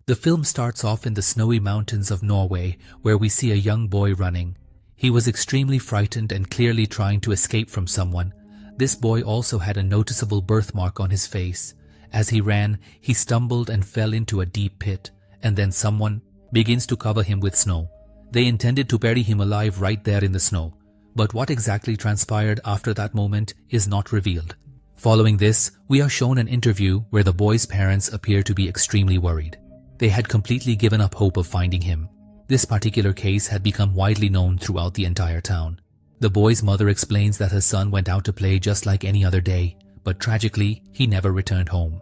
The film starts off in the snowy mountains of Norway, where we see a young boy running. He was extremely frightened and clearly trying to escape from someone. This boy also had a noticeable birthmark on his face. As he ran, he stumbled and fell into a deep pit, and then someone begins to cover him with snow. They intended to bury him alive right there in the snow, but what exactly transpired after that moment is not revealed. Following this, we are shown an interview where the boy's parents appear to be extremely worried. They had completely given up hope of finding him. This particular case had become widely known throughout the entire town. The boy's mother explains that her son went out to play just like any other day, but tragically, he never returned home.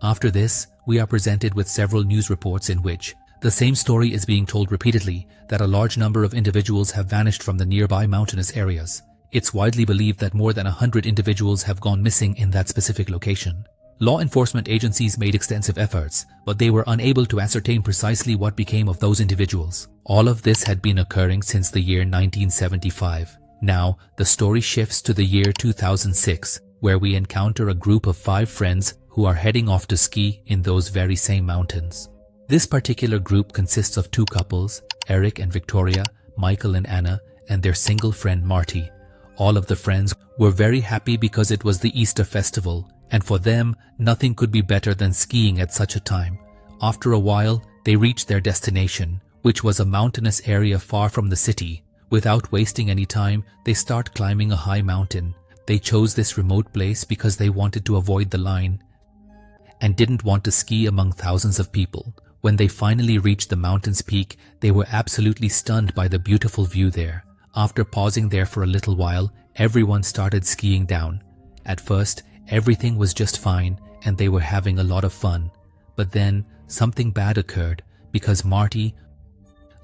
After this, we are presented with several news reports in which the same story is being told repeatedly, that a large number of individuals have vanished from the nearby mountainous areas. It's widely believed that more than 100 individuals have gone missing in that specific location. Law enforcement agencies made extensive efforts, but they were unable to ascertain precisely what became of those individuals. All of this had been occurring since the year 1975. Now, the story shifts to the year 2006, where we encounter a group of 5 friends who are heading off to ski in those very same mountains. This particular group consists of 2 couples, Eric and Victoria, Michael and Anna, and their single friend Marty. All of the friends were very happy because it was the Easter festival, and for them, nothing could be better than skiing at such a time. After a while, they reached their destination, which was a mountainous area far from the city. Without wasting any time, they start climbing a high mountain. They chose this remote place because they wanted to avoid the line and didn't want to ski among thousands of people. When they finally reached the mountain's peak, they were absolutely stunned by the beautiful view there. After pausing there for a little while, everyone started skiing down. At first, everything was just fine and they were having a lot of fun. But then, something bad occurred because Marty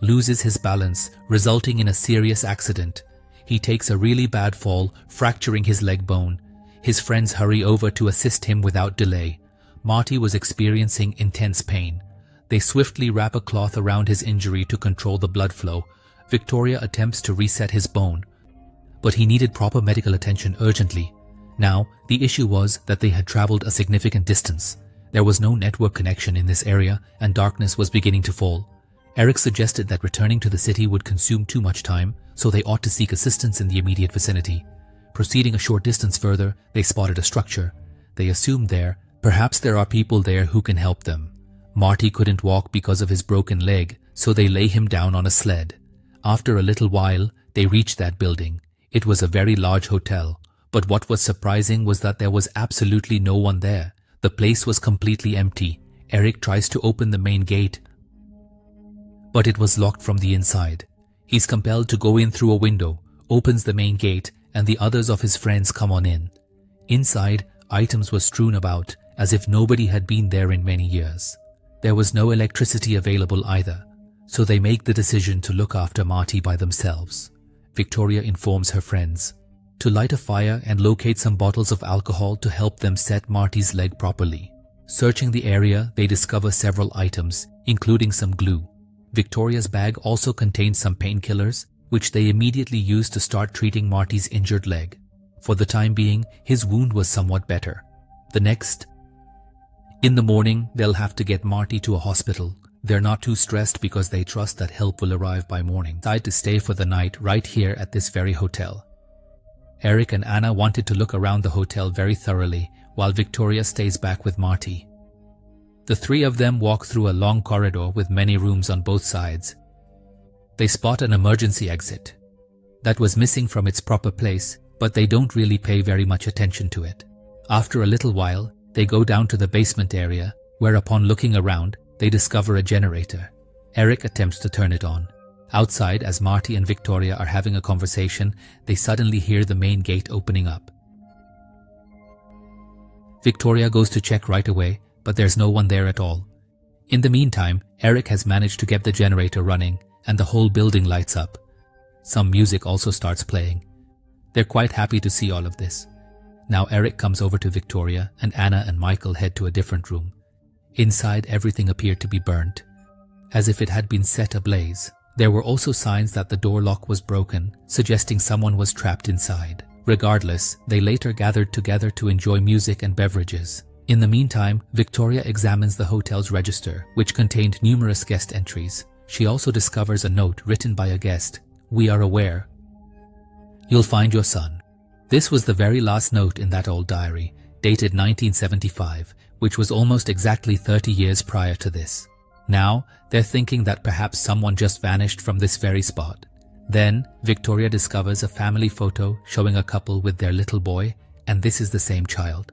loses his balance, resulting in a serious accident. He takes a really bad fall, fracturing his leg bone. His friends hurry over to assist him without delay. Marty was experiencing intense pain. They swiftly wrap a cloth around his injury to control the blood flow. Victoria attempts to reset his bone, but he needed proper medical attention urgently. Now, the issue was that they had traveled a significant distance. There was no network connection in this area and darkness was beginning to fall. Eric suggested that returning to the city would consume too much time, so they ought to seek assistance in the immediate vicinity. Proceeding a short distance further, they spotted a structure. They assumed perhaps there are people there who can help them. Marty couldn't walk because of his broken leg, so they lay him down on a sled. After a little while, they reached that building. It was a very large hotel, but what was surprising was that there was absolutely no one there. The place was completely empty. Eric tries to open the main gate, but it was locked from the inside. He's compelled to go in through a window, opens the main gate, and the others of his friends come on in. Inside, items were strewn about, as if nobody had been there in many years. There was no electricity available either, so they make the decision to look after Marty by themselves. Victoria informs her friends to light a fire and locate some bottles of alcohol to help them set Marty's leg properly. Searching the area, they discover several items, including some glue. Victoria's bag also contained some painkillers, which they immediately used to start treating Marty's injured leg. For the time being, his wound was somewhat better. In the morning, they'll have to get Marty to a hospital. They're not too stressed because they trust that help will arrive by morning. They decide to stay for the night right here at this very hotel. Eric and Anna wanted to look around the hotel very thoroughly, while Victoria stays back with Marty. The 3 of them walk through a long corridor with many rooms on both sides. They spot an emergency exit that was missing from its proper place, but they don't really pay very much attention to it. After a little while, they go down to the basement area, where upon looking around, they discover a generator. Eric attempts to turn it on. Outside, as Marty and Victoria are having a conversation, they suddenly hear the main gate opening up. Victoria goes to check right away, but there's no one there at all. In the meantime, Eric has managed to get the generator running, and the whole building lights up. Some music also starts playing. They're quite happy to see all of this. Now Eric comes over to Victoria, and Anna and Michael head to a different room. Inside, everything appeared to be burnt, as if it had been set ablaze. There were also signs that the door lock was broken, suggesting someone was trapped inside. Regardless, they later gathered together to enjoy music and beverages. In the meantime, Victoria examines the hotel's register, which contained numerous guest entries. She also discovers a note written by a guest. "We are aware. You'll find your son." This was the very last note in that old diary, dated 1975, which was almost exactly 30 years prior to this. Now, they're thinking that perhaps someone just vanished from this very spot. Then, Victoria discovers a family photo showing a couple with their little boy, and this is the same child.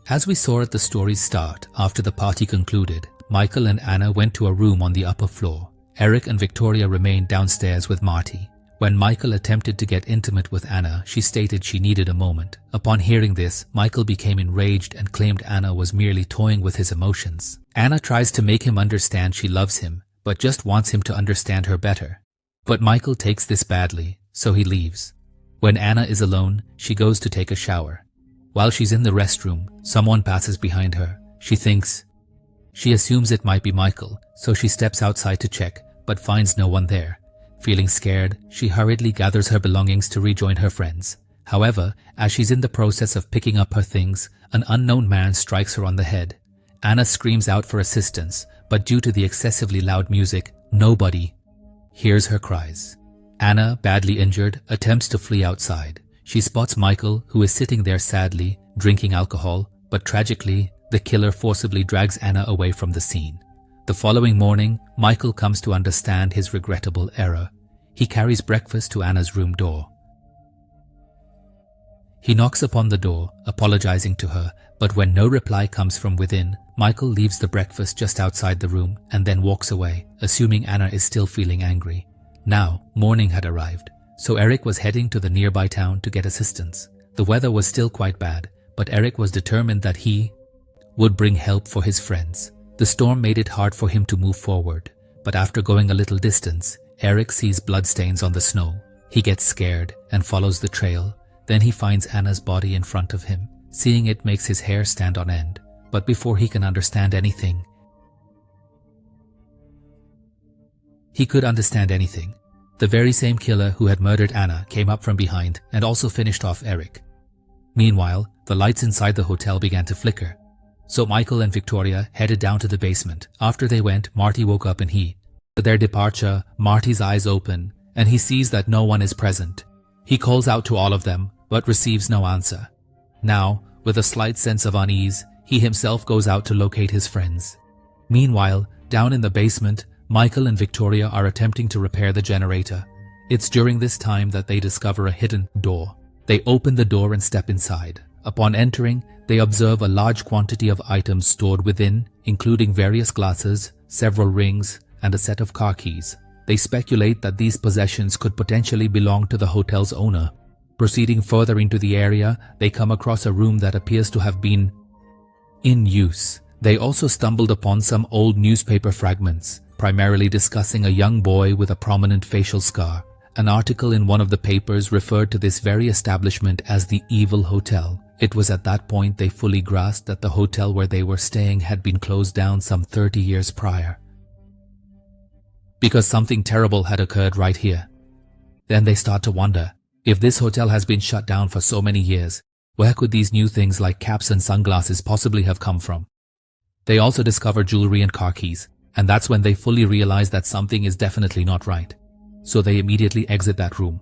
As we saw at the story's start, after the party concluded, Michael and Anna went to a room on the upper floor. Eric and Victoria remained downstairs with Marty. When Michael attempted to get intimate with Anna, she stated she needed a moment. Upon hearing this, Michael became enraged and claimed Anna was merely toying with his emotions. Anna tries to make him understand she loves him, but just wants him to understand her better. But Michael takes this badly, so he leaves. When Anna is alone, she goes to take a shower. While she's in the restroom, someone passes behind her. She assumes it might be Michael, so she steps outside to check, but finds no one there. Feeling scared, she hurriedly gathers her belongings to rejoin her friends. However, as she's in the process of picking up her things, an unknown man strikes her on the head. Anna screams out for assistance, but due to the excessively loud music, nobody hears her cries. Anna, badly injured, attempts to flee outside. She spots Michael, who is sitting there sadly, drinking alcohol, but tragically, the killer forcibly drags Anna away from the scene. The following morning, Michael comes to understand his regrettable error. He carries breakfast to Anna's room door. He knocks upon the door, apologizing to her, but when no reply comes from within, Michael leaves the breakfast just outside the room and then walks away, assuming Anna is still feeling angry. Now, morning had arrived, so Eric was heading to the nearby town to get assistance. The weather was still quite bad, but Eric was determined that he would bring help for his friends. The storm made it hard for him to move forward, but after going a little distance, Eric sees bloodstains on the snow. He gets scared and follows the trail. Then he finds Anna's body in front of him. Seeing it makes his hair stand on end, but before he could understand anything, the very same killer who had murdered Anna came up from behind and also finished off Eric. Meanwhile, the lights inside the hotel began to flicker. So Michael and Victoria headed down to the basement. After they went, Marty woke up and at their departure, Marty's eyes open and he sees that no one is present. He calls out to all of them, but receives no answer. Now, with a slight sense of unease, he himself goes out to locate his friends. Meanwhile, down in the basement, Michael and Victoria are attempting to repair the generator. It's during this time that they discover a hidden door. They open the door and step inside. Upon entering, they observe a large quantity of items stored within, including various glasses, several rings, and a set of car keys. They speculate that these possessions could potentially belong to the hotel's owner. Proceeding further into the area, they come across a room that appears to have been in use. They also stumbled upon some old newspaper fragments, primarily discussing a young boy with a prominent facial scar. An article in one of the papers referred to this very establishment as the Evil Hotel. It was at that point they fully grasped that the hotel where they were staying had been closed down some 30 years prior, because something terrible had occurred right here. Then they start to wonder, if this hotel has been shut down for so many years, where could these new things like caps and sunglasses possibly have come from? They also discover jewelry and car keys, and that's when they fully realize that something is definitely not right. So they immediately exit that room.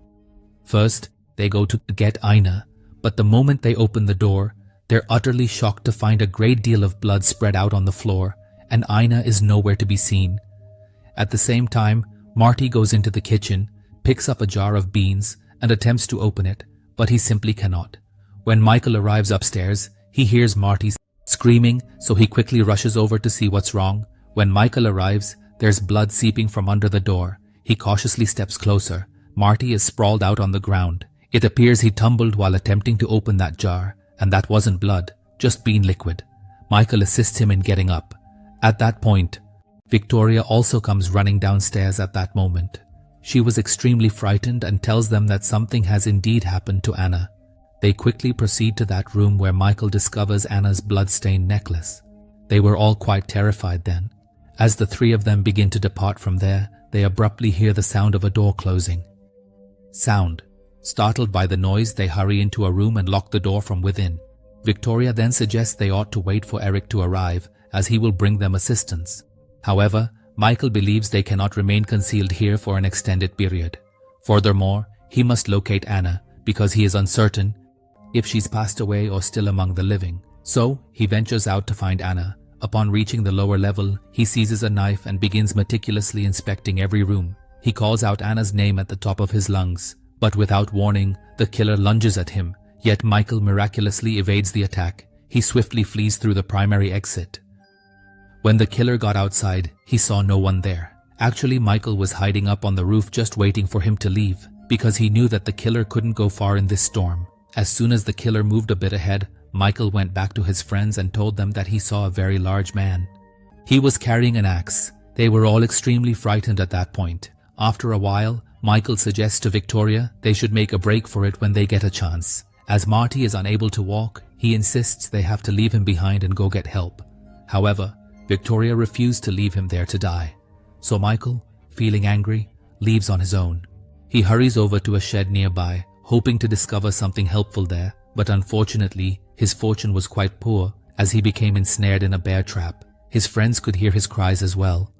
First, they go to get Ina, but the moment they open the door, they're utterly shocked to find a great deal of blood spread out on the floor, and Ina is nowhere to be seen. At the same time, Marty goes into the kitchen, picks up a jar of beans, and attempts to open it, but he simply cannot. When Michael arrives upstairs, he hears Marty screaming, so he quickly rushes over to see what's wrong. When Michael arrives, there's blood seeping from under the door. He cautiously steps closer. Marty is sprawled out on the ground. It appears he tumbled while attempting to open that jar, and that wasn't blood, just bean liquid. Michael assists him in getting up. At that point, Victoria also comes running downstairs at that moment. She was extremely frightened and tells them that something has indeed happened to Anna. They quickly proceed to that room where Michael discovers Anna's blood-stained necklace. They were all quite terrified then. As the three of them begin to depart from there, they abruptly hear the sound of a door closing. Startled by the noise, they hurry into a room and lock the door from within. Victoria then suggests they ought to wait for Eric to arrive, as he will bring them assistance. However, Michael believes they cannot remain concealed here for an extended period. Furthermore, he must locate Anna, because he is uncertain if she's passed away or still among the living. So, he ventures out to find Anna. Upon reaching the lower level, he seizes a knife and begins meticulously inspecting every room. He calls out Anna's name at the top of his lungs, but without warning, the killer lunges at him, yet Michael miraculously evades the attack. He swiftly flees through the primary exit. When the killer got outside, he saw no one there. Actually, Michael was hiding up on the roof just waiting for him to leave, because he knew that the killer couldn't go far in this storm. As soon as the killer moved a bit ahead, Michael went back to his friends and told them that he saw a very large man. He was carrying an axe. They were all extremely frightened at that point. After a while, Michael suggests to Victoria they should make a break for it when they get a chance. As Marty is unable to walk, he insists they have to leave him behind and go get help. However, Victoria refused to leave him there to die. So Michael, feeling angry, leaves on his own. He hurries over to a shed nearby, hoping to discover something helpful there, but unfortunately, his fortune was quite poor as he became ensnared in a bear trap. His friends could hear his cries as well.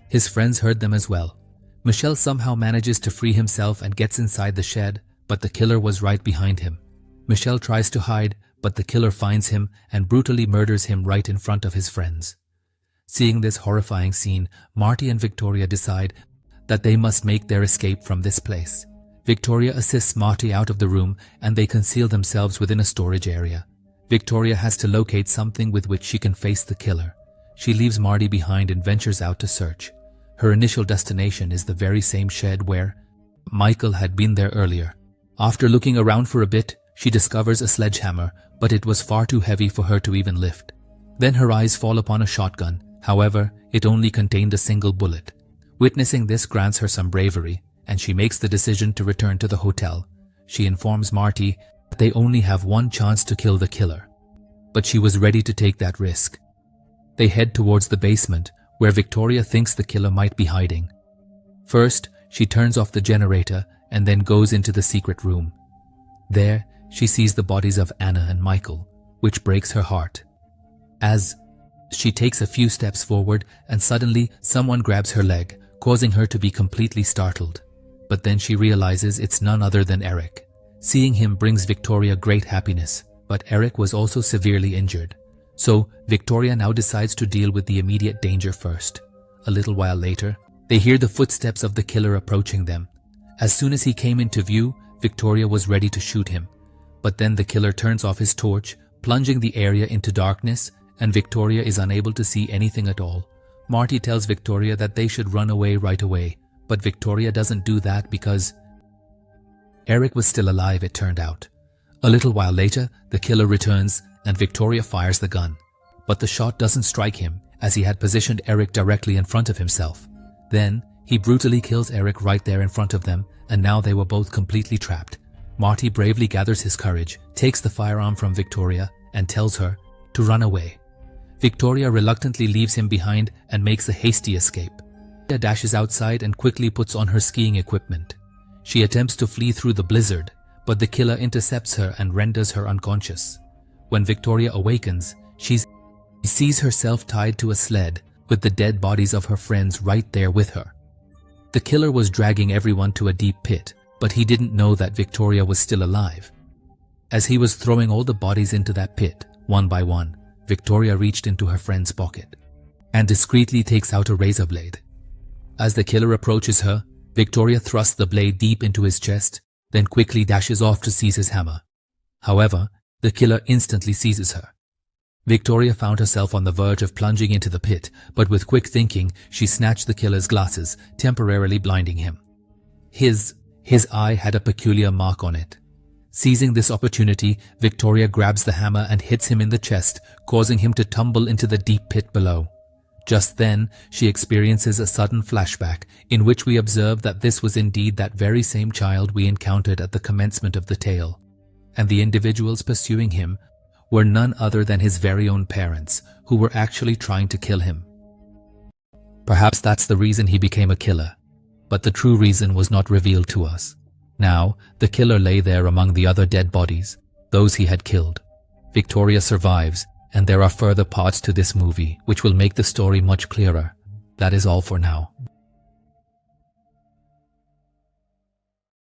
His friends heard them as well. Michel somehow manages to free himself and gets inside the shed, but the killer was right behind him. Michel tries to hide, but the killer finds him and brutally murders him right in front of his friends. Seeing this horrifying scene, Marty and Victoria decide that they must make their escape from this place. Victoria assists Marty out of the room and they conceal themselves within a storage area. Victoria has to locate something with which she can face the killer. She leaves Marty behind and ventures out to search. Her initial destination is the very same shed where Michael had been there earlier. After looking around for a bit, she discovers a sledgehammer, but it was far too heavy for her to even lift. Then her eyes fall upon a shotgun. However, it only contained a single bullet. Witnessing this grants her some bravery, and she makes the decision to return to the hotel. She informs Marty that they only have one chance to kill the killer, but she was ready to take that risk. They head towards the basement, where Victoria thinks the killer might be hiding. First, she turns off the generator and then goes into the secret room. There, she sees the bodies of Anna and Michael, which breaks her heart. As she takes a few steps forward and suddenly someone grabs her leg, causing her to be completely startled. But then she realizes it's none other than Eric. Seeing him brings Victoria great happiness, but Eric was also severely injured. So, Victoria now decides to deal with the immediate danger first. A little while later, they hear the footsteps of the killer approaching them. As soon as he came into view, Victoria was ready to shoot him. But then the killer turns off his torch, plunging the area into darkness, and Victoria is unable to see anything at all. Marty tells Victoria that they should run away right away, but Victoria doesn't do that because Eric was still alive, it turned out. A little while later, the killer returns and Victoria fires the gun. But the shot doesn't strike him, as he had positioned Eric directly in front of himself. Then, he brutally kills Eric right there in front of them, and now they were both completely trapped. Marty bravely gathers his courage, takes the firearm from Victoria, and tells her to run away. Victoria reluctantly leaves him behind and makes a hasty escape. She dashes outside and quickly puts on her skiing equipment. She attempts to flee through the blizzard, but the killer intercepts her and renders her unconscious. When Victoria awakens, she sees herself tied to a sled with the dead bodies of her friends right there with her. The killer was dragging everyone to a deep pit, but he didn't know that Victoria was still alive. As he was throwing all the bodies into that pit, one by one, Victoria reached into her friend's pocket and discreetly takes out a razor blade. As the killer approaches her, Victoria thrusts the blade deep into his chest, then quickly dashes off to seize his hammer. However, the killer instantly seizes her. Victoria found herself on the verge of plunging into the pit, but with quick thinking, she snatched the killer's glasses, temporarily blinding him. His eye had a peculiar mark on it. Seizing this opportunity, Victoria grabs the hammer and hits him in the chest, causing him to tumble into the deep pit below. Just then, she experiences a sudden flashback, in which we observe that this was indeed that very same child we encountered at the commencement of the tale, and the individuals pursuing him were none other than his very own parents, who were actually trying to kill him. Perhaps that's the reason he became a killer, but the true reason was not revealed to us. Now, the killer lay there among the other dead bodies, those he had killed. Victoria survives, and there are further parts to this movie which will make the story much clearer. That is all for now.